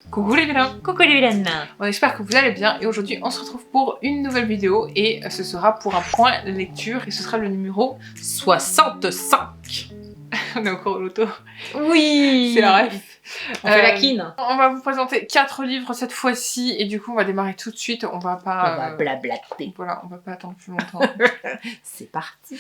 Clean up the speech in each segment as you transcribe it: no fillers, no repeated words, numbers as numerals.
Coucou les vilains! Coucou les vilaines! On espère que vous allez bien et aujourd'hui on se retrouve pour une nouvelle vidéo et ce sera pour un point lecture et ce sera le numéro 65. On est encore au loto. Oui! C'est la ref. On fait la quine. On va vous présenter 4 livres cette fois-ci et du coup on va démarrer tout de suite. On va pas... On va blablater. Voilà, on va pas attendre plus longtemps. C'est parti!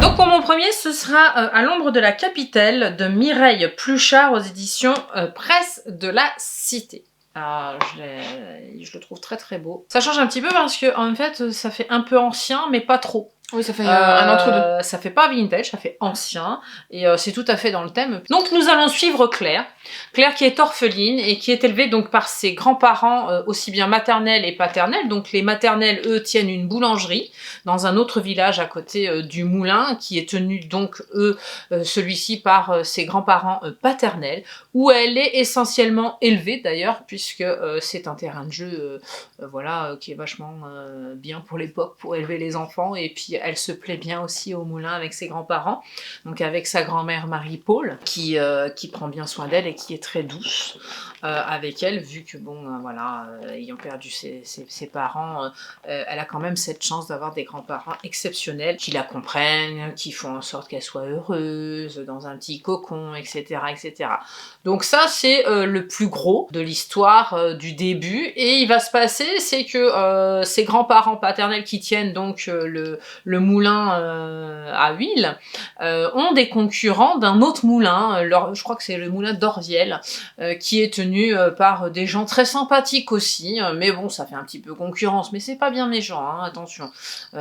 Donc pour mon premier, ce sera À l'ombre de la capitale de Mireille Pluchart aux éditions Presse de la Cité. Alors, je le trouve très très beau. Ça change un petit peu parce que en fait, ça fait un peu ancien, mais pas trop. Oui, ça fait un entre-deux. Ça fait pas vintage, ça fait ancien, et c'est tout à fait dans le thème. Donc nous allons suivre Claire. Claire qui est orpheline et qui est élevée donc par ses grands-parents aussi bien maternels et paternels. Donc les maternels, eux, tiennent une boulangerie dans un autre village à côté du moulin, qui est tenu donc, celui-ci par ses grands-parents paternels, où elle est essentiellement élevée d'ailleurs, puisque c'est un terrain de jeu voilà, qui est vachement bien pour l'époque, pour élever les enfants, et puis elle se plaît bien aussi au moulin avec ses grands-parents, donc avec sa grand-mère Marie-Paul, qui prend bien soin d'elle et qui est très douce avec elle, vu que bon, voilà, ayant perdu ses parents, elle a quand même cette chance d'avoir des grands-parents exceptionnels, qui la comprennent, qui font en sorte qu'elle soit heureuse, dans un petit cocon, etc., etc. Donc ça, c'est le plus gros de l'histoire du début, et il va se passer, c'est que ses grands-parents paternels qui tiennent donc le moulin à huile ont des concurrents d'un autre moulin, je crois que c'est le moulin d'Orviel, qui est tenu par des gens très sympathiques aussi, mais bon, ça fait un petit peu concurrence, mais c'est pas bien méchant, hein, attention,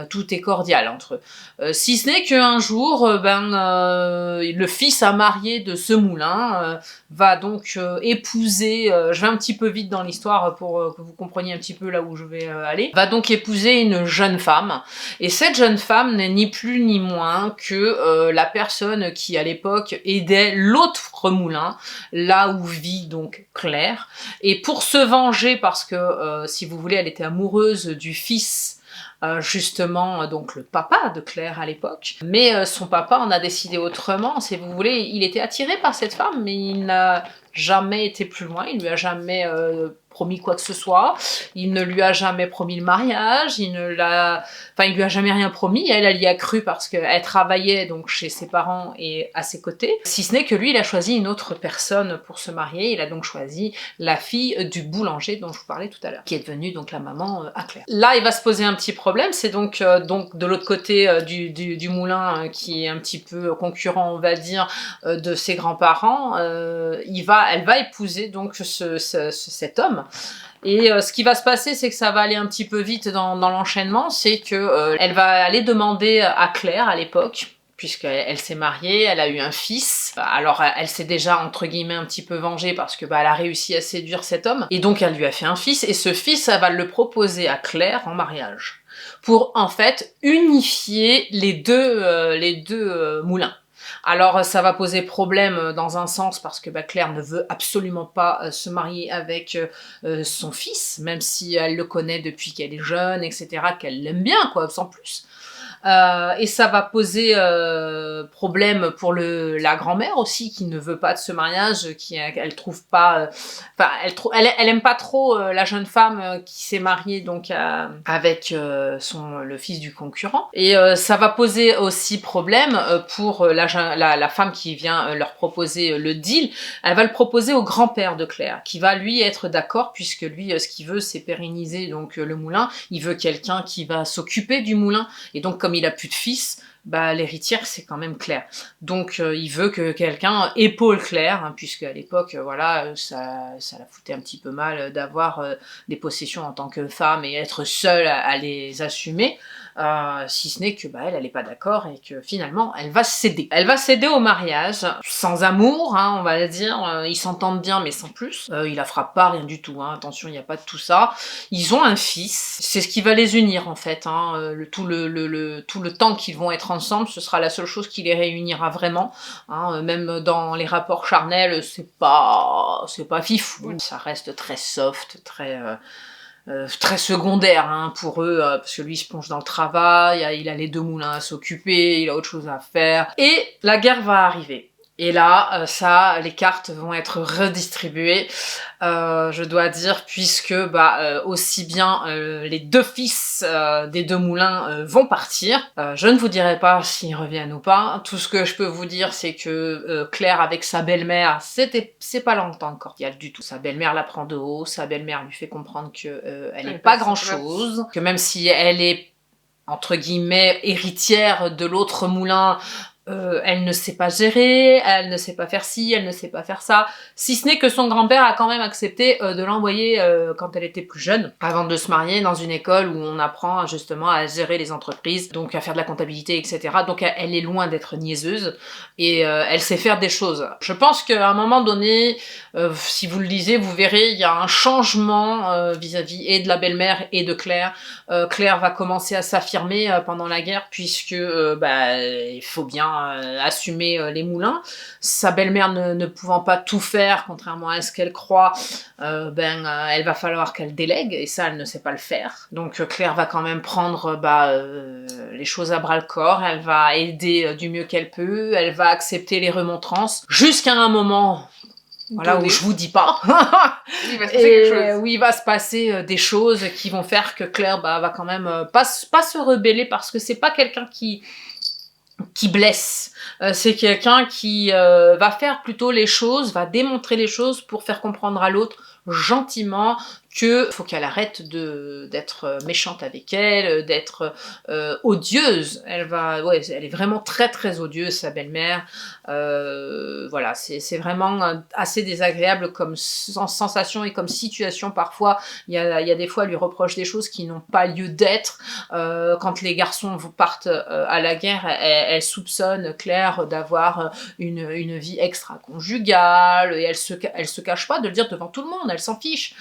tout est cordial entre eux. Si ce n'est qu'un jour, le fils à marier de ce moulin va donc épouser, je vais un petit peu vite dans l'histoire pour que vous compreniez un petit peu là où je vais aller, va donc épouser une jeune femme, et cette jeune femme n'est ni plus ni moins que la personne qui à l'époque aidait l'autre moulin, là où vit donc Claire, et pour se venger, parce que si vous voulez, elle était amoureuse du fils justement donc le papa de Claire à l'époque, mais son papa en a décidé autrement, si vous voulez, il était attiré par cette femme, mais il n'a jamais été plus loin, il lui a jamais promis quoi que ce soit, il ne lui a jamais promis le mariage, il lui a jamais rien promis, elle y a cru parce qu'elle travaillait donc chez ses parents et à ses côtés, si ce n'est que lui, il a choisi une autre personne pour se marier, il a donc choisi la fille du boulanger dont je vous parlais tout à l'heure, qui est devenue donc la maman à Claire. Là, il va se poser un petit problème, c'est donc de l'autre côté du moulin qui est un petit peu concurrent, on va dire, de ses grands-parents, elle va épouser donc cet homme. Et ce qui va se passer, c'est que ça va aller un petit peu vite dans l'enchaînement, c'est que elle va aller demander à Claire à l'époque, puisqu'elle s'est mariée, elle a eu un fils, alors elle s'est déjà entre guillemets un petit peu vengée parce que elle a réussi à séduire cet homme, et donc elle lui a fait un fils, et ce fils, elle va le proposer à Claire en mariage, pour en fait unifier les deux moulins. Alors ça va poser problème dans un sens parce que Claire ne veut absolument pas se marier avec son fils, même si elle le connaît depuis qu'elle est jeune, etc., qu'elle l'aime bien, quoi, sans plus. Et ça va poser problème pour la grand-mère aussi, qui ne veut pas de ce mariage, elle trouve pas, elle aime pas trop la jeune femme qui s'est mariée donc avec le fils du concurrent. Et ça va poser aussi problème pour la femme qui vient leur proposer le deal. Elle va le proposer au grand-père de Claire, qui va lui être d'accord, puisque lui, ce qu'il veut, c'est pérenniser donc le moulin. Il veut quelqu'un qui va s'occuper du moulin, et donc comme il a plus de fils, l'héritière c'est quand même Claire. Donc il veut que quelqu'un épaule Claire, hein, puisque à l'époque, voilà, ça la foutait un petit peu mal d'avoir des possessions en tant que femme et être seule à les assumer. Si ce n'est que elle est pas d'accord et que finalement elle va céder. Elle va céder au mariage, sans amour, hein, on va le dire, ils s'entendent bien mais sans plus, il la frappe pas, rien du tout, hein, attention, il n'y a pas de tout ça. Ils ont un fils, c'est ce qui va les unir en fait, hein, tout le temps qu'ils vont être être ensemble, ce sera la seule chose qui les réunira vraiment. Hein, même dans les rapports charnels, c'est pas fifou. Ça reste très soft, très secondaire hein, pour eux, parce que lui il se plonge dans le travail, il a les 2 moulins à s'occuper, il a autre chose à faire. Et la guerre va arriver. Et là, les cartes vont être redistribuées, je dois dire, puisque aussi bien les 2 fils des 2 moulins vont partir. Je ne vous dirai pas s'ils reviennent ou pas. Tout ce que je peux vous dire, c'est que Claire, avec sa belle-mère, c'est pas longtemps cordial du tout. Sa belle-mère la prend de haut, sa belle-mère lui fait comprendre que elle n'est pas grand-chose, que même si elle est entre guillemets héritière de l'autre moulin, elle ne sait pas gérer, elle ne sait pas faire ci, elle ne sait pas faire ça, si ce n'est que son grand-père a quand même accepté de l'envoyer quand elle était plus jeune, avant de se marier, dans une école où on apprend justement à gérer les entreprises, donc à faire de la comptabilité, etc. Donc elle est loin d'être niaiseuse, et elle sait faire des choses. Je pense qu'à un moment donné, si vous le lisez, vous verrez, il y a un changement vis-à-vis et de la belle-mère et de Claire. Claire va commencer à s'affirmer pendant la guerre, puisque il faut bien assumer les moulins. Sa belle-mère ne pouvant pas tout faire, contrairement à ce qu'elle croit, elle va falloir qu'elle délègue, et ça, elle ne sait pas le faire. Donc Claire va quand même prendre les choses à bras-le-corps, elle va aider du mieux qu'elle peut, elle va accepter les remontrances, jusqu'à un moment... Voilà, où je vous dis pas. Il va se passer quelque chose. Oui, il va se passer des choses qui vont faire que Claire va quand même pas se rebeller, parce que c'est pas quelqu'un qui blesse. C'est quelqu'un qui va faire plutôt les choses, va démontrer les choses pour faire comprendre à l'autre gentiment que faut qu'elle arrête d'être méchante avec elle, d'être odieuse. Elle est vraiment très très odieuse, sa belle-mère. Voilà, c'est vraiment assez désagréable comme sensation et comme situation parfois. Il y a des fois, elle lui reproche des choses qui n'ont pas lieu d'être. Quand les garçons partent à la guerre, elle soupçonne Claire d'avoir une vie extra-conjugale, et elle se cache pas de le dire devant tout le monde, elle s'en fiche.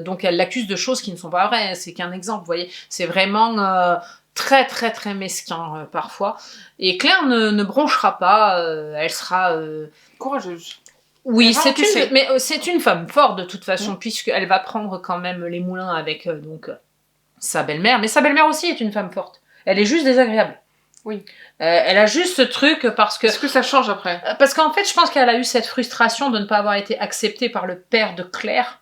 Donc elle l'accuse de choses qui ne sont pas vraies, c'est qu'un exemple, vous voyez, c'est vraiment très très très mesquin parfois. Et Claire ne bronchera pas, elle sera... courageuse. Oui, c'est une femme forte de toute façon, puisqu'elle va prendre quand même les moulins avec sa belle-mère, mais sa belle-mère aussi est une femme forte. Elle est juste désagréable. Oui. Elle a juste ce truc parce que... Est-ce que ça change après? Parce qu'en fait, je pense qu'elle a eu cette frustration de ne pas avoir été acceptée par le père de Claire.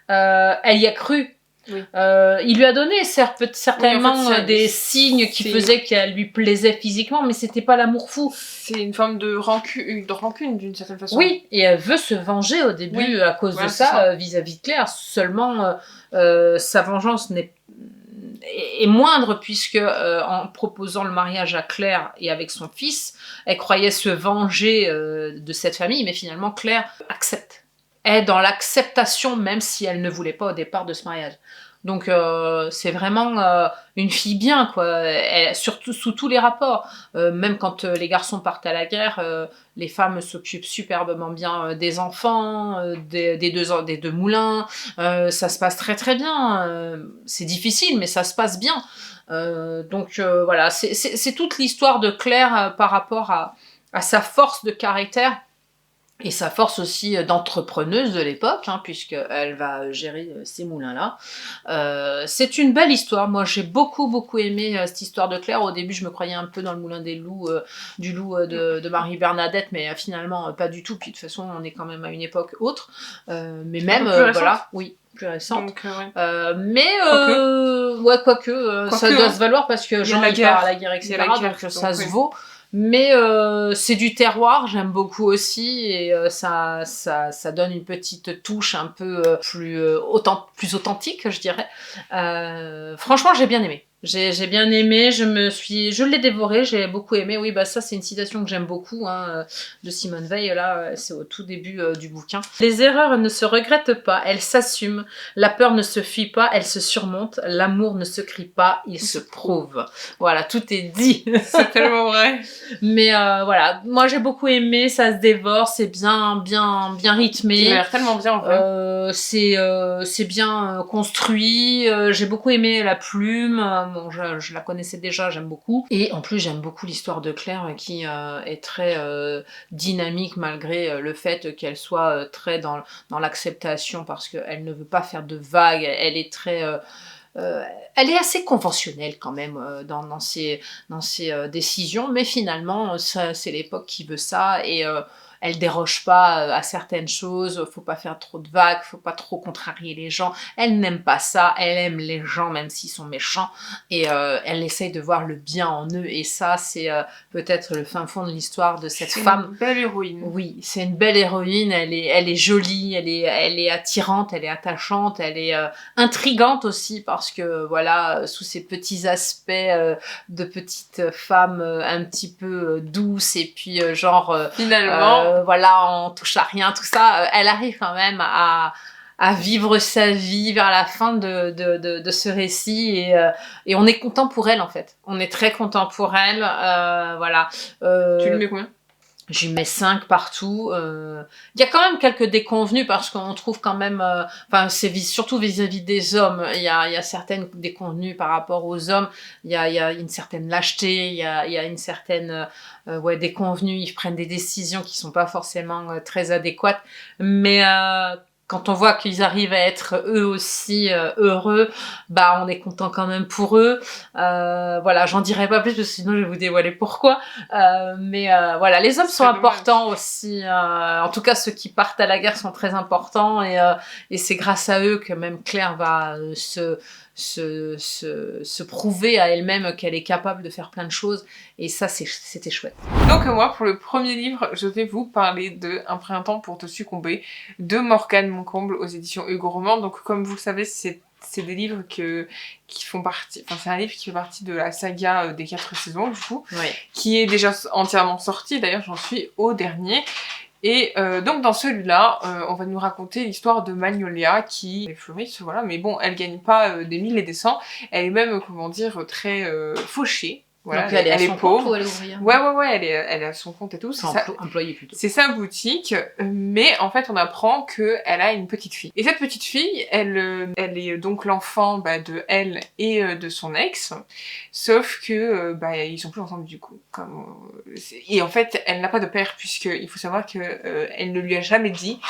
Elle y a cru. Oui. Il lui a donné certainement des signes qui faisaient qu'elle lui plaisait physiquement, mais c'était pas l'amour fou. C'est une forme de rancune d'une certaine façon. Oui, et elle veut se venger au début à cause de ça vis-à-vis de Claire. Seulement, sa vengeance est moindre, puisque en proposant le mariage à Claire et avec son fils, elle croyait se venger de cette famille, mais finalement Claire accepte. Est dans l'acceptation, même si elle ne voulait pas au départ de ce mariage. Donc c'est vraiment une fille bien, quoi. Surtout sous tous les rapports. Même quand les garçons partent à la guerre, les femmes s'occupent superbement bien des enfants, des deux moulins. Ça se passe très très bien. C'est difficile, mais ça se passe bien. Donc voilà, c'est toute l'histoire de Claire par rapport à sa force de caractère. Et sa force aussi d'entrepreneuse de l'époque, hein, puisqu'elle va gérer ces moulins-là. C'est une belle histoire. Moi, j'ai beaucoup, beaucoup aimé cette histoire de Claire. Au début, je me croyais un peu dans le moulin des loups, du loup de Marie-Bernadette, mais finalement, pas du tout. Puis de toute façon, on est quand même à une époque autre. Mais même, voilà, oui, plus récente. Donc, mais, quoique, ça doit se valoir, parce que Jean part à la guerre, etc. Donc ça se vaut. Mais c'est du terroir, j'aime beaucoup aussi, et ça donne une petite touche un peu plus authentique, je dirais. Franchement, j'ai bien aimé. J'ai bien aimé, je l'ai dévoré, j'ai beaucoup aimé. Oui, ça c'est une citation que j'aime beaucoup, hein, de Simone Veil, là, c'est au tout début du bouquin. Les erreurs ne se regrettent pas, elles s'assument. La peur ne se fuit pas, elle se surmonte. L'amour ne se crie pas, il se prouve. Voilà, tout est dit. C'est tellement vrai. Mais voilà, moi j'ai beaucoup aimé, ça se dévore, c'est bien rythmé. Il a l'air tellement bien en vrai. C'est bien construit, j'ai beaucoup aimé la plume. bon, je la connaissais déjà, j'aime beaucoup. Et en plus, j'aime beaucoup l'histoire de Claire qui est très dynamique malgré le fait qu'elle soit très dans l'acceptation parce qu'elle ne veut pas faire de vagues, elle est très... elle est assez conventionnelle quand même dans ses décisions, mais finalement, c'est l'époque qui veut ça et elle déroge pas à certaines choses, faut pas faire trop de vagues, faut pas trop contrarier les gens. Elle n'aime pas ça, elle aime les gens même s'ils sont méchants et elle essaye de voir le bien en eux et ça, c'est peut-être le fin fond de l'histoire de cette femme. Une belle héroïne. Oui, c'est une belle héroïne, elle est jolie, elle est attirante, elle est attachante, elle est intrigante aussi parce que voilà, sous ces petits aspects de petite femme un petit peu douce et puis finalement voilà, on touche à rien, tout ça, elle arrive quand même à vivre sa vie vers la fin de ce récit et on est content pour elle en fait. On est très content pour elle, voilà. Tu lui mets combien? J'y mets 5 partout. Il y a quand même quelques déconvenues parce qu'on trouve quand même... Enfin, c'est surtout vis-à-vis des hommes. Il y a certaines déconvenues par rapport aux hommes. Il y a une certaine lâcheté, il y a une certaine... déconvenues. Ils prennent des décisions qui sont pas forcément très adéquates. Mais... quand on voit qu'ils arrivent à être eux aussi heureux, bah on est content quand même pour eux. Voilà, j'en dirai pas plus parce que sinon je vais vous dévoiler pourquoi. Mais voilà, les hommes sont importants aussi. En tout cas, ceux qui partent à la guerre sont très importants et c'est grâce à eux que même Claire va se prouver à elle-même qu'elle est capable de faire plein de choses et ça c'était chouette. Donc moi pour le premier livre je vais vous parler de Un printemps pour te succomber de Morgane Moncomble aux éditions Hugo Roman. Donc comme vous le savez c'est des livres qui font partie, enfin c'est un livre qui fait partie de la saga des 4 saisons du coup, Oui. Qui est déjà entièrement sorti, d'ailleurs j'en suis au dernier. Et donc dans celui-là, on va nous raconter l'histoire de Magnolia qui est fleuriste, voilà, mais bon, elle gagne pas des 1000 et des 100, elle est même, comment dire, très fauchée. Voilà, donc elle est pauvre. Ou elle est ouvrière? Ouais, elle est à son compte et tout. C'est employée plutôt. C'est sa boutique, mais en fait on apprend qu'elle a une petite fille. Et cette petite fille, elle est donc l'enfant de elle et de son ex, sauf que ils sont plus ensemble du coup. Et en fait elle n'a pas de père puisque il faut savoir que elle ne lui a jamais dit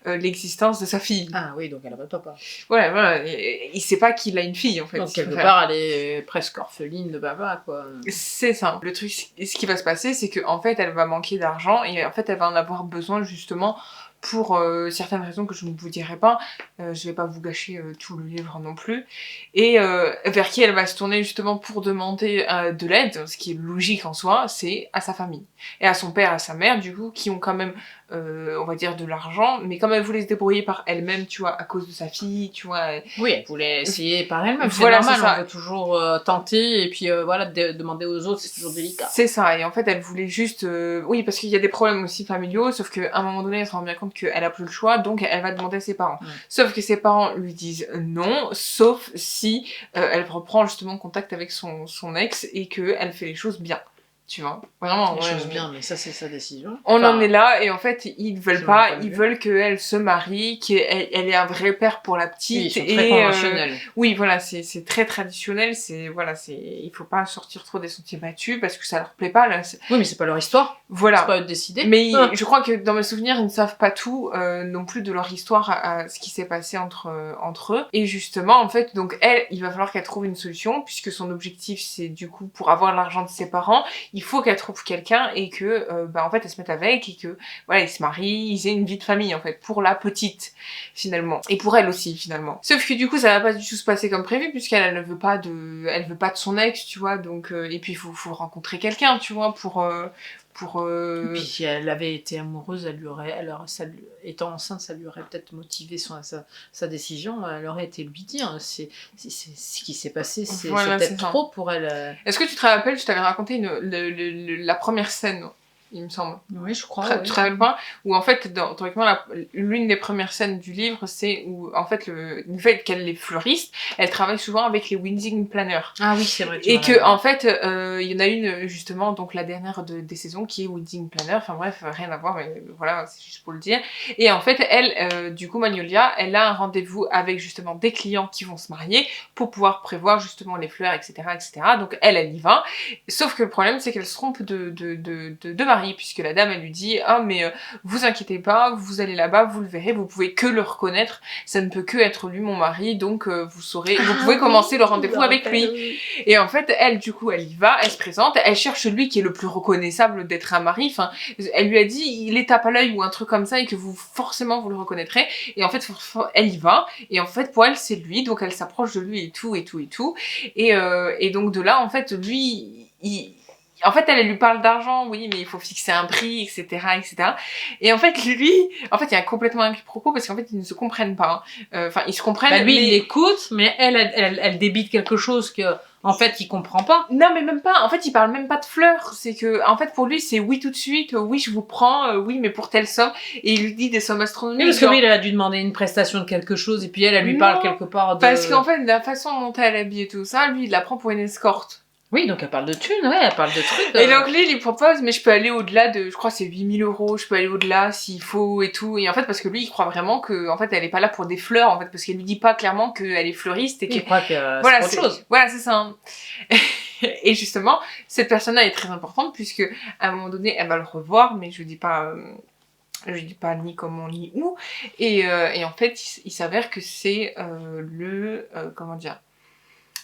l'existence de sa fille. Ah oui, donc elle a pas de papa. Voilà, il sait pas qu'il a une fille en fait. Donc quelque part elle est presque orpheline de papa quoi. C'est ça. Le truc, ce qui va se passer, c'est qu'en fait, elle va manquer d'argent et en fait, elle va en avoir besoin justement pour certaines raisons que je ne vous dirai pas. Je vais pas vous gâcher tout le livre non plus. Et vers qui elle va se tourner justement pour demander de l'aide, ce qui est logique en soi, c'est à sa famille. Et à son père, à sa mère, du coup, qui ont quand même, on va dire, de l'argent, mais comme elle voulait se débrouiller par elle-même, tu vois, à cause de sa fille, tu vois... Oui, elle voulait essayer par elle-même, voilà, c'est normal, on veut toujours tenter, et puis voilà, demander aux autres, c'est toujours délicat. C'est ça, et en fait, elle voulait juste... oui, parce qu'il y a des problèmes aussi familiaux, sauf qu'à un moment donné, elle se rend bien compte qu'elle a plus le choix, donc elle va demander à ses parents. Sauf que ses parents lui disent non, sauf si elle reprend justement contact avec son ex et qu'elle fait les choses bien. Tu vois, vraiment. Les choses bien, mais ça c'est sa décision. On en est là, et en fait, ils veulent pas, ils veulent qu'elle se marie, qu'elle ait un vrai père pour la petite. Oui, ils sont très conventionnels. Oui, voilà, c'est très traditionnel, il faut pas sortir trop des sentiers battus parce que ça leur plaît pas, là. Oui, mais c'est pas leur histoire. Voilà. C'est pas eux de décider. Mais je crois que dans mes souvenirs, ils ne savent pas tout non plus de leur histoire, à ce qui s'est passé entre eux. Et justement, en fait, donc il va falloir qu'elle trouve une solution, puisque son objectif, c'est du coup, pour avoir l'argent de ses parents, il faut qu'elle trouve quelqu'un et que, en fait, elle se mette avec et que, voilà, ils se marient, ils aient une vie de famille, en fait, pour la petite, finalement. Et pour elle aussi, finalement. Sauf que du coup, ça va pas du tout se passer comme prévu, puisqu'elle ne veut pas elle veut pas de son ex, tu vois, donc, et puis il faut rencontrer quelqu'un, tu vois, pour Et puis si elle avait été amoureuse, étant enceinte, ça lui aurait peut-être motivé sa décision, elle aurait été lui dire. C'est ce qui s'est passé, c'est peut-être trop pour elle. Est-ce que tu te rappelles, je t'avais raconté la première scène il me semble. Oui, je crois. Très loin, où en fait, théoriquement, l'une des premières scènes du livre, c'est où, en fait, le fait qu'elle est fleuriste, elle travaille souvent avec les wedding planners. Ah oui, c'est vrai. Et que, en fait, il y en a une, justement, donc la dernière des saisons, qui est wedding planner, enfin bref, rien à voir, mais voilà, c'est juste pour le dire. Et en fait, elle, du coup, Magnolia, elle a un rendez-vous avec, justement, des clients qui vont se marier, pour pouvoir prévoir, justement, les fleurs, etc., etc. Donc, elle y va. Sauf que le problème, c'est qu'elle se trompe de mari, puisque la dame, elle lui dit « Ah, mais vous inquiétez pas, vous allez là-bas, vous le verrez, vous pouvez que le reconnaître, ça ne peut que être lui, mon mari, donc vous saurez, vous pouvez commencer le rendez-vous avec lui. » Et en fait, elle, du coup, elle y va, elle se présente, elle cherche celui qui est le plus reconnaissable d'être un mari, enfin, elle lui a dit « Il est tape à l'œil » ou un truc comme ça, et que forcément, vous le reconnaîtrez, et en fait, elle y va, et en fait, pour elle, c'est lui, donc elle s'approche de lui et tout, et donc de là, en fait, lui, en fait, elle lui parle d'argent, oui, mais il faut fixer un prix, etc., etc. Et en fait, lui, en fait, il y a complètement un quiproquo parce qu'en fait, ils ne se comprennent pas. Enfin, ils se comprennent. Bah, lui, mais... il l'écoute, mais elle débite quelque chose que, en fait, il comprend pas. Non, mais même pas. En fait, il parle même pas de fleurs. C'est que, en fait, pour lui, c'est oui tout de suite, oui, je vous prends, oui, mais pour telle somme. Et il lui dit des sommes astronomiques. Oui, parce que lui, il a dû demander une prestation de quelque chose, et puis elle lui parle quelque part de... Parce qu'en fait, la façon dont elle habille et tout ça, lui, il la prend pour une escorte. Oui, donc elle parle de thunes, ouais, elle parle de trucs. Et donc lui, il lui propose, mais je peux aller au-delà de, je crois c'est 8 000 €, je peux aller au-delà s'il faut et tout. Et en fait, parce que lui, il croit vraiment que, en fait, elle est pas là pour des fleurs, en fait, parce qu'elle lui dit pas clairement qu'elle est fleuriste et il croit que voilà, c'est autre chose. Voilà, c'est ça. Hein. Et justement, cette personne-là est très importante puisque, à un moment donné, elle va le revoir, mais je dis pas ni comment ni où. Et en fait, il s'avère que c'est comment dire,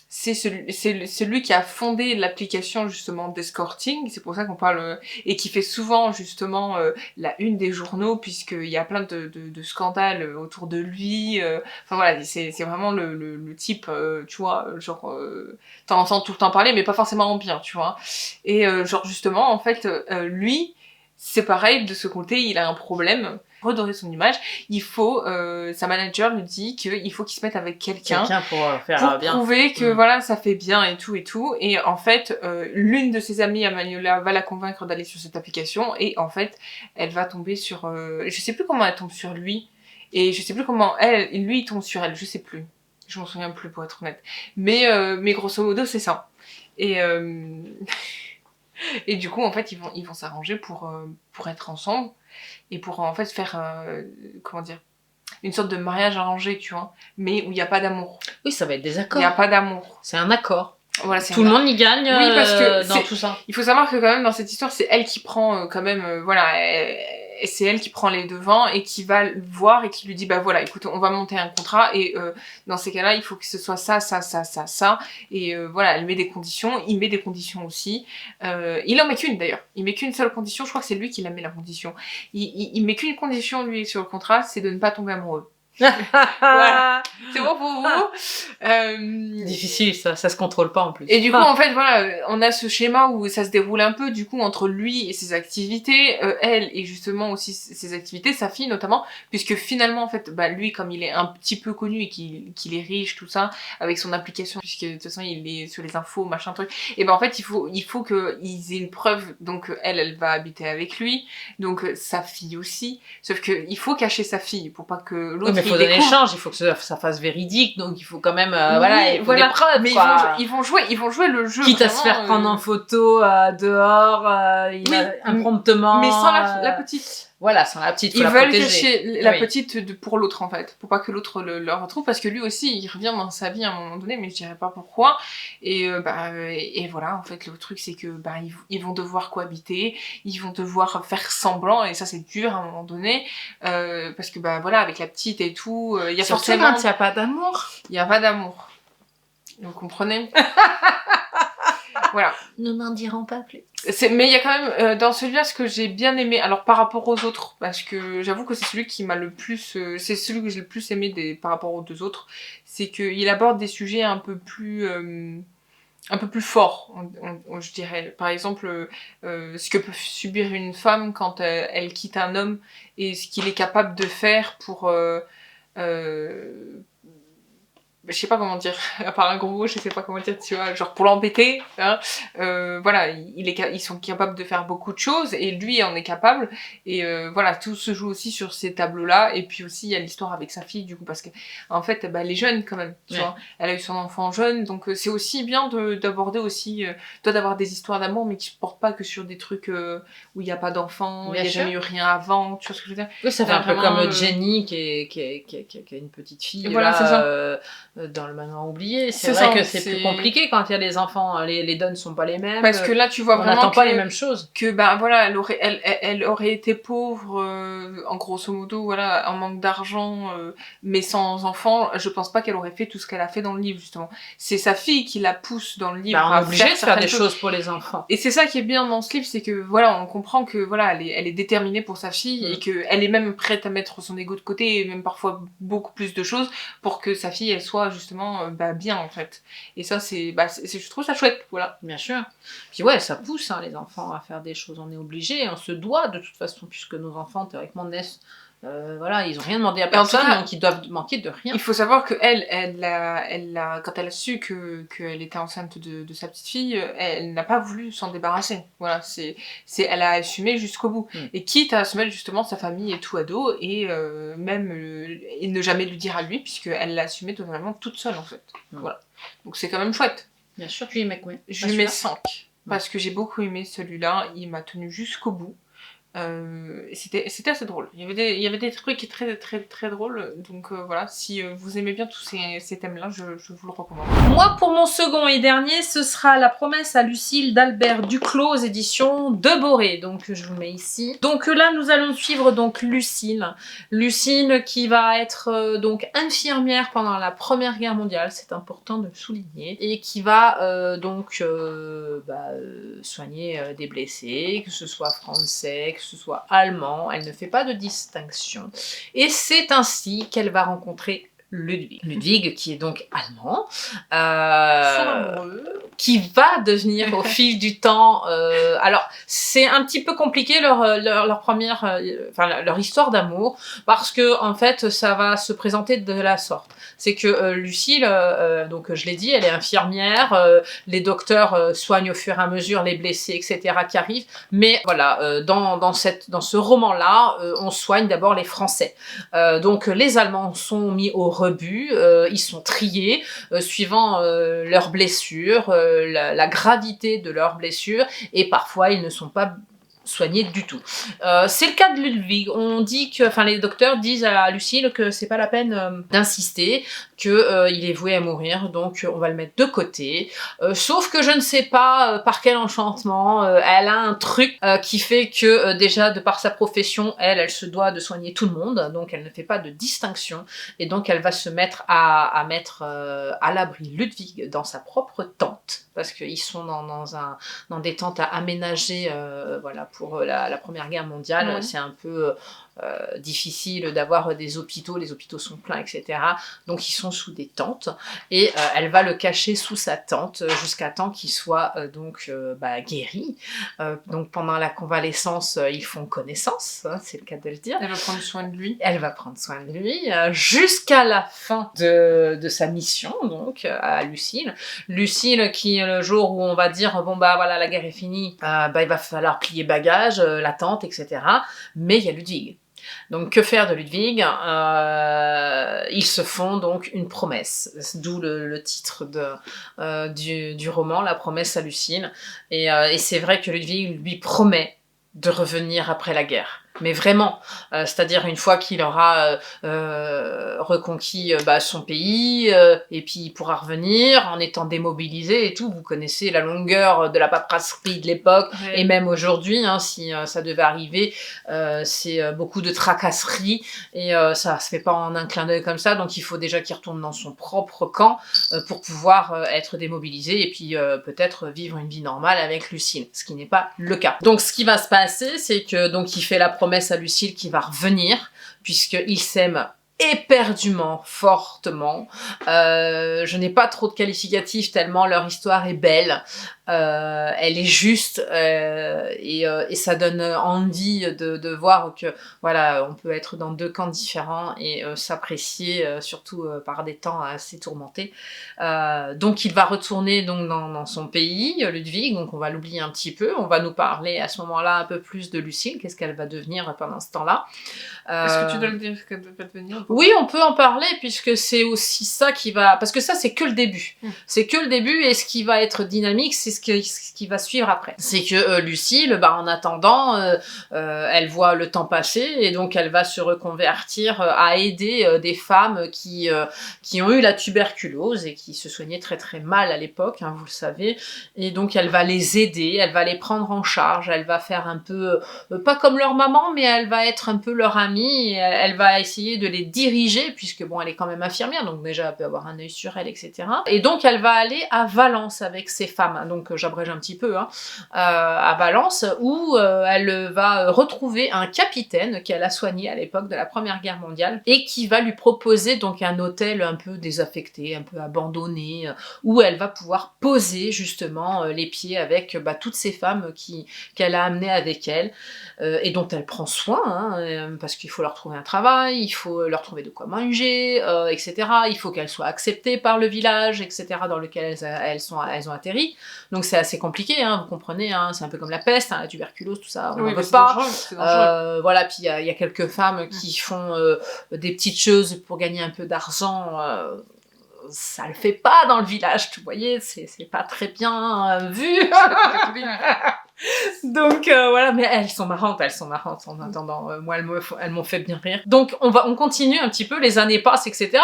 c'est celui qui a fondé l'application justement d'escorting, c'est pour ça qu'on parle, et qui fait souvent justement la une des journaux, puisqu'il y a plein de scandales autour de lui, enfin voilà, c'est vraiment le type, tu vois, genre, t'en entends tout le temps parler, mais pas forcément en bien, tu vois, et genre justement, en fait, lui, c'est pareil, de ce côté, il a un problème, redorer son image, il faut, sa manager lui dit qu'il faut qu'il se mette avec quelqu'un pour faire pour bien. prouver que voilà, ça fait bien et tout, et en fait, l'une de ses amies, Magnolia, va la convaincre d'aller sur cette application, et en fait, elle va tomber sur, je sais plus comment elle tombe sur lui, et je sais plus comment lui, il tombe sur elle, je sais plus, je m'en souviens plus pour être honnête, mais grosso modo, c'est ça, et et du coup, en fait, ils vont s'arranger pour être ensemble, et pour en fait faire, comment dire, une sorte de mariage arrangé, tu vois, mais où il n'y a pas d'amour. Oui, ça va être des accords. Il n'y a pas d'amour. C'est un accord. Voilà, tout le monde y gagne oui, parce que dans tout ça. Il faut savoir que quand même dans cette histoire, c'est elle qui prend quand même, voilà, c'est elle qui prend les devants et qui va le voir et qui lui dit bah voilà, écoute, on va monter un contrat et dans ces cas-là, il faut que ce soit ça, ça, ça, ça, ça, et voilà, elle met des conditions, il met des conditions aussi. Il en met qu'une d'ailleurs, il met qu'une seule condition, je crois que c'est lui qui la met la condition. Il met qu'une condition lui sur le contrat, c'est de ne pas tomber amoureux. Voilà. C'est bon pour vous. Difficile, ça se contrôle pas en plus. Et du coup, en fait, voilà, on a ce schéma où ça se déroule un peu, du coup, entre lui et ses activités, elle et justement aussi ses activités, sa fille notamment, puisque finalement, en fait, bah, lui, comme il est un petit peu connu et qu'il est riche, tout ça, avec son application, puisque de toute façon, il est sur les infos, machin truc, et ben en fait, il faut qu'ils aient une preuve, donc elle va habiter avec lui, donc sa fille aussi, sauf que il faut cacher sa fille pour pas que l'autre. Oui, mais il faut donner l'échange, il faut que ça fasse véridique, donc il faut quand même, voilà, il faut des preuves, mais quoi. ils vont jouer le jeu. Quitte à se faire prendre en photo dehors, impromptement. Mais sans la petite. Voilà, sans la petite, faut ils la veulent protéger. cacher la petite pour l'autre, en fait. Pour pas que l'autre le retrouve, parce que lui aussi, il revient dans sa vie à un moment donné, mais je dirais pas pourquoi. Et voilà, en fait, le truc, c'est que ils vont devoir cohabiter, ils vont devoir faire semblant, et ça, c'est dur à un moment donné, parce que, voilà, avec la petite et tout, il y a forcément... quand il y a pas d'amour. Il y a pas d'amour. Vous comprenez? Voilà. Nous n'en dirons pas plus. Mais il y a quand même, dans celui-là, ce que j'ai bien aimé, alors par rapport aux autres, parce que j'avoue que c'est celui qui m'a le plus, c'est celui que j'ai le plus aimé par rapport aux deux autres, c'est qu'il aborde des sujets un peu plus forts, je dirais. Par exemple, ce que peut subir une femme quand elle quitte un homme, et ce qu'il est capable de faire pour je sais pas comment dire, à part un gros mot, je sais pas comment dire, tu vois, genre pour l'embêter, hein, voilà, ils sont capables de faire beaucoup de choses, et lui en est capable, et voilà, tout se joue aussi sur ces tableaux-là, et puis aussi il y a l'histoire avec sa fille, du coup, parce que, en fait, bah, elle est jeune quand même, tu vois, elle a eu son enfant jeune, donc c'est aussi bien d'aborder aussi, toi d'avoir des histoires d'amour, mais qui se portent pas que sur des trucs où il n'y a pas d'enfant, il n'y a jamais eu rien avant, tu vois ce que je veux dire? Oui, ça fait un peu comme Jenny qui a une petite fille, voilà, là, dans le manoir oublié. C'est vrai que c'est plus compliqué quand il y a des enfants, les dons sont pas les mêmes. Parce que là, tu vois vraiment on n'attend pas les mêmes choses. Que ben voilà, elle aurait été pauvre, en grosso modo, voilà, en manque d'argent, mais sans enfant. Je pense pas qu'elle aurait fait tout ce qu'elle a fait dans le livre, justement. C'est sa fille qui la pousse dans le livre. On est obligé de faire des choses pour les enfants. Et c'est ça qui est bien dans ce livre, c'est que voilà, on comprend que voilà, elle est déterminée pour sa fille et que elle est même prête à mettre son ego de côté et même parfois beaucoup plus de choses pour que sa fille elle soit justement bien en fait. Et ça je trouve ça chouette, voilà. Bien sûr. Puis ouais, ça pousse hein, les enfants à faire des choses, on est obligé, on se doit de toute façon puisque nos enfants théoriquement naissent. Voilà, ils ont rien demandé à personne, donc ils doivent manquer de rien. Il faut savoir que quand elle a su qu'elle était enceinte de sa petite fille, elle n'a pas voulu s'en débarrasser. Voilà, elle a assumé jusqu'au bout. Et quitte à se mettre justement sa famille et tout à dos, et et ne jamais lui dire à lui, puisqu'elle l'a assumé totalement toute seule en fait. Voilà. Donc c'est quand même chouette. Bien sûr, tu y mets combien? Je lui mets 5. Parce que j'ai beaucoup aimé celui-là, il m'a tenu jusqu'au bout. C'était assez drôle. Il y avait des trucs très très très drôles. Donc voilà, si vous aimez bien tous ces thèmes-là, je vous le recommande. Moi, pour mon second et dernier, ce sera La promesse à Lucille d'Albert Duclos aux éditions de Boré. Donc je vous le mets ici. Donc là, nous allons suivre donc Lucille. Lucille qui va être donc infirmière pendant la Première Guerre mondiale, c'est important de le souligner, et qui va soigner des blessés, que ce soit français, que ce soit allemand, elle ne fait pas de distinction. Et c'est ainsi qu'elle va rencontrer Ludwig. Ludwig, qui est donc allemand, qui va devenir au fil du temps... alors, c'est un petit peu compliqué leur première... leur histoire d'amour, parce que, en fait, ça va se présenter de la sorte. C'est que Lucille, donc je l'ai dit, elle est infirmière, les docteurs soignent au fur et à mesure les blessés, etc. qui arrivent, mais voilà, dans ce roman-là, on soigne d'abord les Français. Donc les Allemands sont mis au rebut, ils sont triés suivant leurs blessures, la gravité de leurs blessures, et parfois ils ne sont pas soignés du tout. C'est le cas de Ludwig. On dit que, enfin, les docteurs disent à Lucille que c'est pas la peine d'insister, que il est voué à mourir, donc on va le mettre de côté. Sauf que je ne sais pas par quel enchantement, elle a un truc qui fait que déjà de par sa profession, elle se doit de soigner tout le monde, donc elle ne fait pas de distinction, et donc elle va se mettre à mettre à l'abri Ludwig dans sa propre tente, parce qu'ils sont dans des tentes à aménager, voilà, pour la Première Guerre mondiale. Ouais. C'est un peu difficile d'avoir des hôpitaux, les hôpitaux sont pleins, etc. Donc ils sont sous des tentes, et elle va le cacher sous sa tente jusqu'à temps qu'il soit guéri. Donc pendant la convalescence, ils font connaissance, hein, c'est le cas de le dire. Elle va prendre soin de lui. Elle va prendre soin de lui jusqu'à la fin de sa mission, donc à Lucille. Lucille qui, le jour où on va dire, bon bah voilà, la guerre est finie, il va falloir plier bagages, la tente, etc. Mais il y a Ludwig. Donc que faire de Ludwig? Ils se font donc une promesse, d'où le titre du roman, La promesse à Lucille. Et c'est vrai que Ludwig lui promet de revenir après la guerre. Mais vraiment, c'est-à-dire une fois qu'il aura reconquis son pays, et puis il pourra revenir en étant démobilisé et tout. Vous connaissez la longueur de la paperasserie de l'époque, ouais. Et même aujourd'hui, hein, si ça devait arriver, c'est beaucoup de tracasseries, et ça se fait pas en un clin d'œil comme ça, donc il faut déjà qu'il retourne dans son propre camp pour pouvoir être démobilisé et puis peut-être vivre une vie normale avec Lucille, ce qui n'est pas le cas. Donc ce qui va se passer, c'est que donc il fait la promesse à Lucille qui va revenir, puisqu'ils s'aiment éperdument, fortement. Je n'ai pas trop de qualificatifs tellement leur histoire est belle. Elle est juste et ça donne envie de voir que voilà, on peut être dans deux camps différents et s'apprécier surtout par des temps assez tourmentés. Donc il va retourner donc dans son pays, Ludwig, donc on va l'oublier un petit peu, on va nous parler à ce moment-là un peu plus de Lucille, qu'est-ce qu'elle va devenir pendant ce temps-là. Est-ce que tu dois le dire ce qu'elle va devenir? Oui, on peut en parler puisque c'est aussi ça qui va... Parce que ça, c'est que le début. C'est que le début et ce qui va être dynamique, c'est ce qui va suivre après. C'est que Lucille, en attendant, elle voit le temps passer et donc elle va se reconvertir à aider des femmes qui ont eu la tuberculose et qui se soignaient très très mal à l'époque, hein, vous le savez. Et donc elle va les aider, elle va les prendre en charge, elle va faire un peu... pas comme leur maman, mais elle va être un peu leur amie. Elle va essayer de les diriger, puisque bon, elle est quand même infirmière, donc déjà elle peut avoir un œil sur elle, etc. Et donc elle va aller à Valence avec ses femmes, donc j'abrège un petit peu, hein, à Valence, où elle va retrouver un capitaine qu'elle a soigné à l'époque de la Première Guerre mondiale, et qui va lui proposer donc un hôtel un peu désaffecté, un peu abandonné, où elle va pouvoir poser justement les pieds avec toutes ces femmes qu'elle a amenées avec elle, et dont elle prend soin, hein, parce qu'il faut leur trouver un travail, il faut leur trouver de quoi manger, etc. Il faut qu'elles soient acceptées par le village, etc. dans lequel elles ont atterri. Donc c'est assez compliqué, hein, vous comprenez, hein, c'est un peu comme la peste, hein, la tuberculose, tout ça, on n'en veut pas. Voilà, puis il y a quelques femmes qui font des petites choses pour gagner un peu d'argent. Ça le fait pas dans le village, vous voyez, c'est pas très bien vu. Donc voilà, mais elles sont marrantes en attendant. Moi, elles m'ont fait bien rire. Donc on continue un petit peu, les années passent, etc.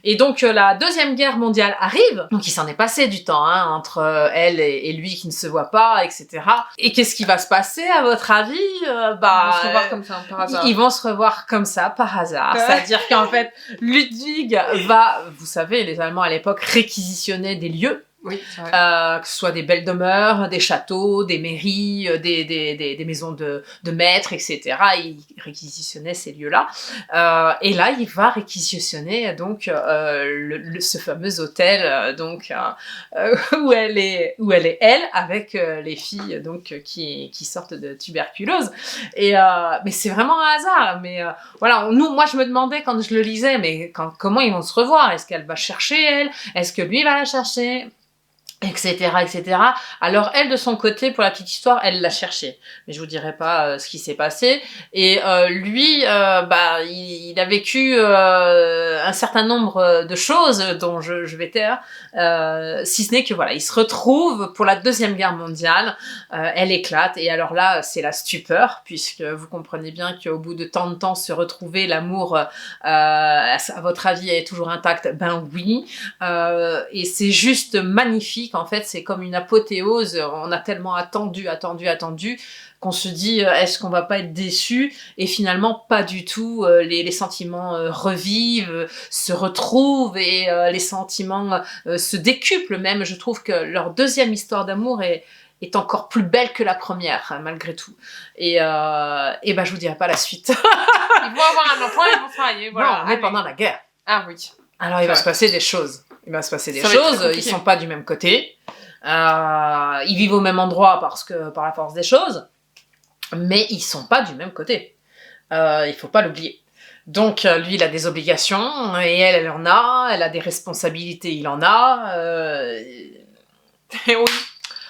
Et donc la Deuxième Guerre mondiale arrive. Donc il s'en est passé du temps, hein, entre elle et lui qui ne se voient pas, etc. Et qu'est-ce qui va se passer à votre avis? Ils vont se revoir comme ça, par hasard. Ils vont se revoir comme ça, par hasard. C'est-à-dire qu'en fait, Ludwig va, vous savez, les Allemands à l'époque réquisitionnaient des lieux. Oui, c'est vrai. Que ce soit des belles demeures, des châteaux, des mairies, des maisons de maîtres, etc. Ils réquisitionnaient ces lieux-là. Et là, il va réquisitionner donc ce fameux hôtel où elle est elle avec les filles donc qui sortent de tuberculose. Et mais c'est vraiment un hasard. Mais voilà, moi je me demandais quand je le lisais, mais comment ils vont se revoir? Est-ce qu'elle va chercher elle? Est-ce que lui va la chercher? Etc, etc. Alors elle de son côté, pour la petite histoire, elle l'a cherché, mais je vous dirai pas ce qui s'est passé. Et lui, il a vécu un certain nombre de choses dont je vais taire, si ce n'est que voilà, il se retrouve pour la Deuxième Guerre mondiale, elle éclate, et alors là c'est la stupeur, puisque vous comprenez bien qu'au bout de tant de temps se retrouver, l'amour à votre avis est toujours intact? Ben oui, et c'est juste magnifique. En fait, c'est comme une apothéose. On a tellement attendu qu'on se dit est-ce qu'on va pas être déçu? Et finalement pas du tout. Les sentiments revivent, se retrouvent et les sentiments se décuplent même. Je trouve que leur deuxième histoire d'amour est encore plus belle que la première, hein, malgré tout. Et je vous dirai pas la suite. Ils vont avoir un enfant, ils vont se marier, voilà. Non, mais pendant la guerre. Ah oui. Alors il va se passer des choses. Ils sont pas du même côté. Ils vivent au même endroit par la force des choses, mais ils sont pas du même côté. Il faut pas l'oublier. Donc lui, il a des obligations et elle en a. Elle a des responsabilités, il en a. Et oui.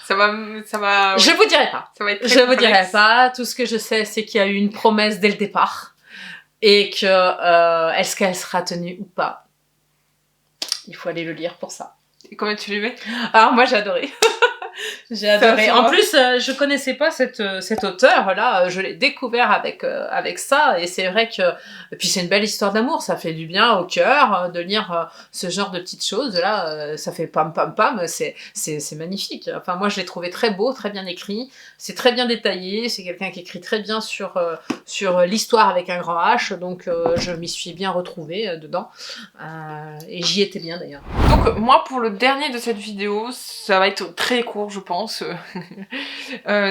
Ça va. Je vous dirai pas. Ça va être très complexe. Vous dirai pas. Tout ce que je sais, c'est qu'il y a eu une promesse dès le départ et que est-ce qu'elle sera tenue ou pas. Il faut aller le lire pour ça. Et combien tu lui mets? Alors moi j'ai adoré. J'ai adoré. En plus, je connaissais pas cet auteur-là. Je l'ai découvert avec ça. Et c'est vrai que... Et puis c'est une belle histoire d'amour. Ça fait du bien au cœur de lire ce genre de petites choses-là. Ça fait pam pam pam. C'est magnifique. Enfin, moi, je l'ai trouvé très beau, très bien écrit. C'est très bien détaillé. C'est quelqu'un qui écrit très bien sur l'histoire avec un grand H. Donc, je m'y suis bien retrouvée dedans. Et j'y étais bien, d'ailleurs. Donc, moi, pour le dernier de cette vidéo, ça va être très court, je pense. pense.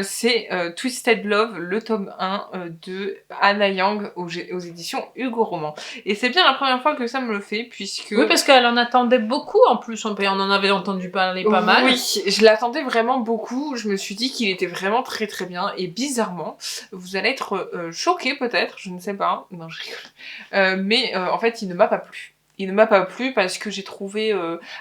C'est Twisted Love, le tome 1 de Anna Yang aux éditions Hugo Roman. Et c'est bien la première fois que ça me le fait, puisque... Oui, parce qu'elle en attendait beaucoup, en plus, on en avait entendu parler pas mal. Oui, je l'attendais vraiment beaucoup, je me suis dit qu'il était vraiment très très bien, et bizarrement, vous allez être choqués peut-être, je ne sais pas, non je rigole, mais en fait il ne m'a pas plu. Il ne m'a pas plu parce que j'ai trouvé,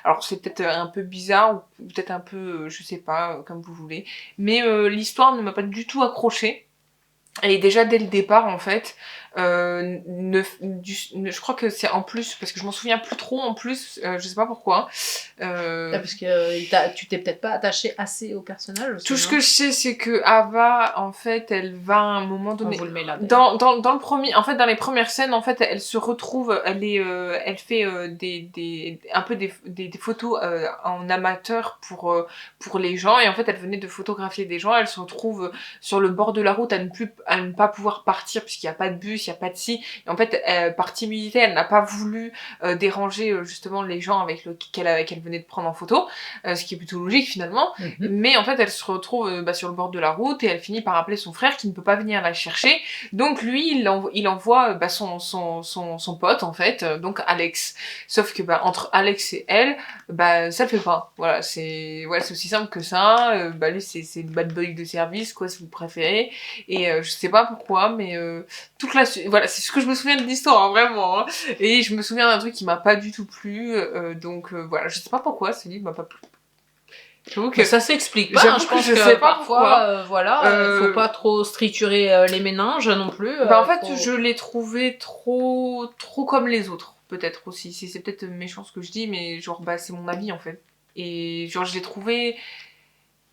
alors c'est peut-être un peu bizarre, ou peut-être un peu, je sais pas, comme vous voulez, mais l'histoire ne m'a pas du tout accrochée. Et déjà dès le départ en fait, je crois que c'est en plus, parce que je m'en souviens plus trop en plus, je sais pas pourquoi. Parce que tu t'es peut-être pas attaché assez au personnage aussi, tout ce que je sais c'est que Ava en fait elle va à un moment donné... On vous le met là. Dans le premier, en fait dans les premières scènes en fait elle se retrouve, elle fait un peu des photos en amateur pour les gens, et en fait elle venait de photographier des gens, elle se retrouve sur le bord de la route à ne pas pouvoir partir puisqu'il n'y a pas de bus, il n'y a pas de ci. Et en fait, par timidité, elle n'a pas voulu déranger justement les gens avec qu'elle venait de prendre en photo, ce qui est plutôt logique finalement. Mais en fait, elle se retrouve sur le bord de la route et elle finit par appeler son frère qui ne peut pas venir la chercher. Donc lui, il envoie son pote en fait, donc Alex. Sauf que entre Alex et elle, ça le fait pas. Voilà, c'est aussi simple que ça. Lui, c'est le bad boy de service, quoi, si vous préférez. Et je sais pas pourquoi, mais toute la voilà, c'est ce que je me souviens de l'histoire, hein, vraiment. Hein. Et je me souviens d'un truc qui m'a pas du tout plu, donc voilà, je sais pas pourquoi ce livre m'a pas plu. Que ça s'explique pas, hein, je pense que parfois, faut pas trop stricturer les méninges non plus. En fait, je l'ai trouvé trop comme les autres, peut-être aussi. C'est peut-être méchant ce que je dis, mais genre, c'est mon avis en fait. Et genre, je l'ai trouvé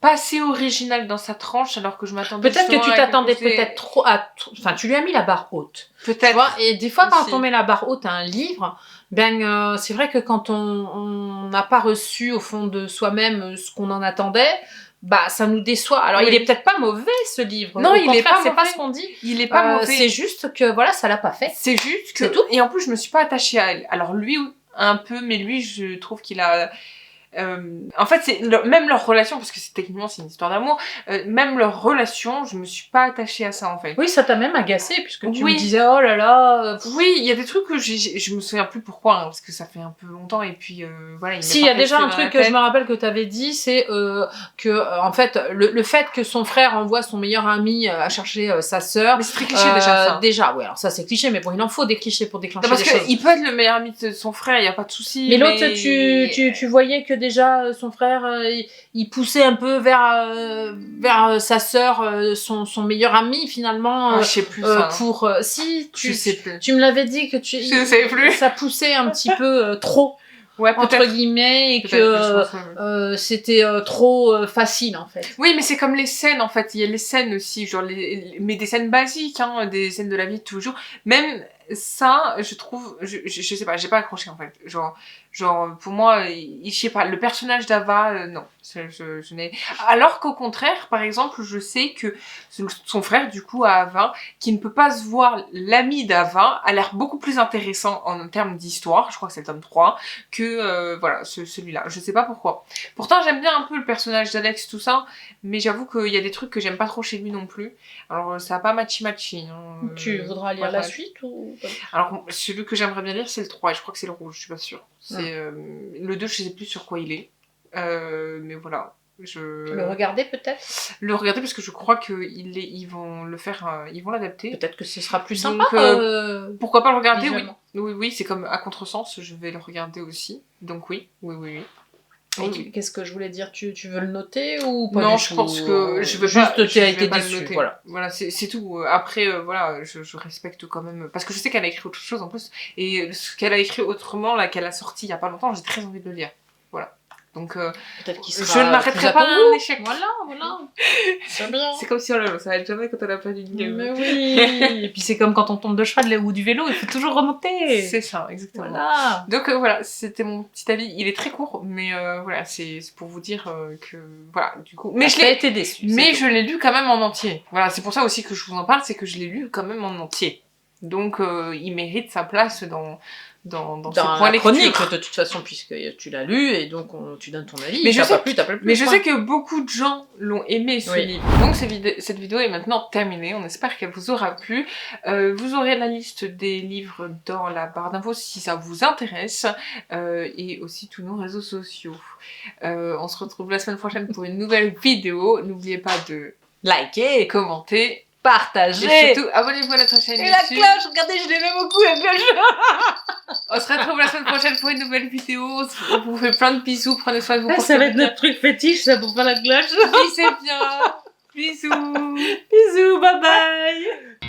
pas assez original dans sa tranche, alors que je m'attendais... Peut-être que tu t'attendais peut-être trop à... Enfin, tu lui as mis la barre haute. Peut-être. Tu vois, et des fois, quand on met la barre haute à un livre, c'est vrai que quand on n'a pas reçu au fond de soi-même ce qu'on en attendait, ça nous déçoit. Alors, il est peut-être pas mauvais, ce livre. Non, il est pas c'est mauvais. pas ce qu'on dit. Il est pas mauvais. C'est juste que, voilà, ça l'a pas fait. C'est juste que... C'est tout. Et en plus, je me suis pas attachée à elle. Alors, lui, un peu, mais lui, je trouve qu'il a... en fait, même leur relation, parce que techniquement c'est une histoire d'amour, même leur relation, je me suis pas attachée à ça en fait. Oui, ça t'a même agacé, puisque tu me disais, oh là là... Oui, il y a des trucs que je me souviens plus pourquoi, hein, parce que ça fait un peu longtemps, et puis voilà... Si, il y a déjà un truc que je me rappelle que t'avais dit, c'est que, en fait, le fait que son frère envoie son meilleur ami à chercher sa sœur... Mais c'est très cliché déjà, ça. Déjà, oui, alors ça c'est cliché, mais bon, il en faut des clichés pour déclencher des choses. Parce qu'il peut être le meilleur ami de son frère, il y a pas de souci. Mais l'autre, tu voyais que déjà son frère il poussait un peu vers sa sœur, son meilleur ami finalement, je sais plus ça, pour si je sais plus. Tu me l'avais dit que je sais plus. Ça poussait un petit peu trop, entre guillemets, et que c'était trop facile en fait. Oui, mais c'est comme les scènes en fait, il y a les scènes aussi, genre mais des scènes basiques, hein, des scènes de la vie de tous les jours, même ça, je trouve, je sais pas, j'ai pas accroché en fait. Genre pour moi, je sais pas, le personnage d'Ava, non, je n'ai. Alors qu'au contraire, par exemple, je sais que son frère, du coup, à Ava, qui ne peut pas se voir l'ami d'Ava, a l'air beaucoup plus intéressant en termes d'histoire, je crois que c'est le tome 3, que voilà, celui-là. Je sais pas pourquoi. Pourtant, j'aime bien un peu le personnage d'Alex, tout ça, mais j'avoue qu'il y a des trucs que j'aime pas trop chez lui non plus. Alors, ça a pas matchy. Hein, tu voudras lire la suite ou... Alors, celui que j'aimerais bien lire, c'est le 3, et je crois que c'est le rouge, je suis pas sûre. Le 2, je sais plus sur quoi il est. Mais voilà. Le regarder peut-être. Le regarder parce que je crois qu'ils vont le faire, ils vont l'adapter. Peut-être que ce sera plus sympa. Pourquoi pas le regarder, oui, c'est comme à contresens, je vais le regarder aussi. Donc oui. Et qu'est-ce que je voulais dire, tu veux le noter ou pas? Non, je pense que je veux juste pas. Tu as été déçue, voilà, c'est tout. Après, voilà, je respecte quand même, parce que je sais qu'elle a écrit autre chose en plus, et ce qu'elle a écrit autrement, là, qu'elle a sorti il y a pas longtemps, j'ai très envie de le lire. Voilà. Donc, peut-être qu'il je ne m'arrêterai pas à un échec. Voilà. C'est bien. C'est comme si on s'arrête jamais quand on a perdu une game. Mais oui. Et puis c'est comme quand on tombe de cheval ou du vélo, il faut toujours remonter. C'est ça, exactement. Voilà. Donc voilà, c'était mon petit avis. Il est très court, mais voilà, c'est pour vous dire que voilà, du coup. Mais je l'ai été déçue. Mais je l'ai lu quand même en entier. Voilà, c'est pour ça aussi que je vous en parle, c'est que je l'ai lu quand même en entier. Donc il mérite sa place dans Dans ces la points chronique, lecture. de toute façon, puisque tu l'as lu, et donc tu donnes ton avis. Mais je t'as sais pas plu, t'as pas plu. Mais je point. sais que beaucoup de gens l'ont aimé ce Oui. livre. Donc cette vidéo est maintenant terminée. On espère qu'elle vous aura plu. Vous aurez la liste des livres dans la barre d'infos si ça vous intéresse. Et aussi tous nos réseaux sociaux. On se retrouve la semaine prochaine pour une nouvelle vidéo. N'oubliez pas de Likez, commenter. partagez. Et surtout, abonnez-vous à notre chaîne Et la YouTube. cloche, regardez, je l'aimais beaucoup, la cloche. On se retrouve la semaine prochaine pour une nouvelle vidéo. On vous fait plein de bisous. Prenez soin de vous. Ah, ça va être notre truc fétiche, ça, pour faire la cloche. Oui, c'est bien. Bisous. Bisous, bye bye.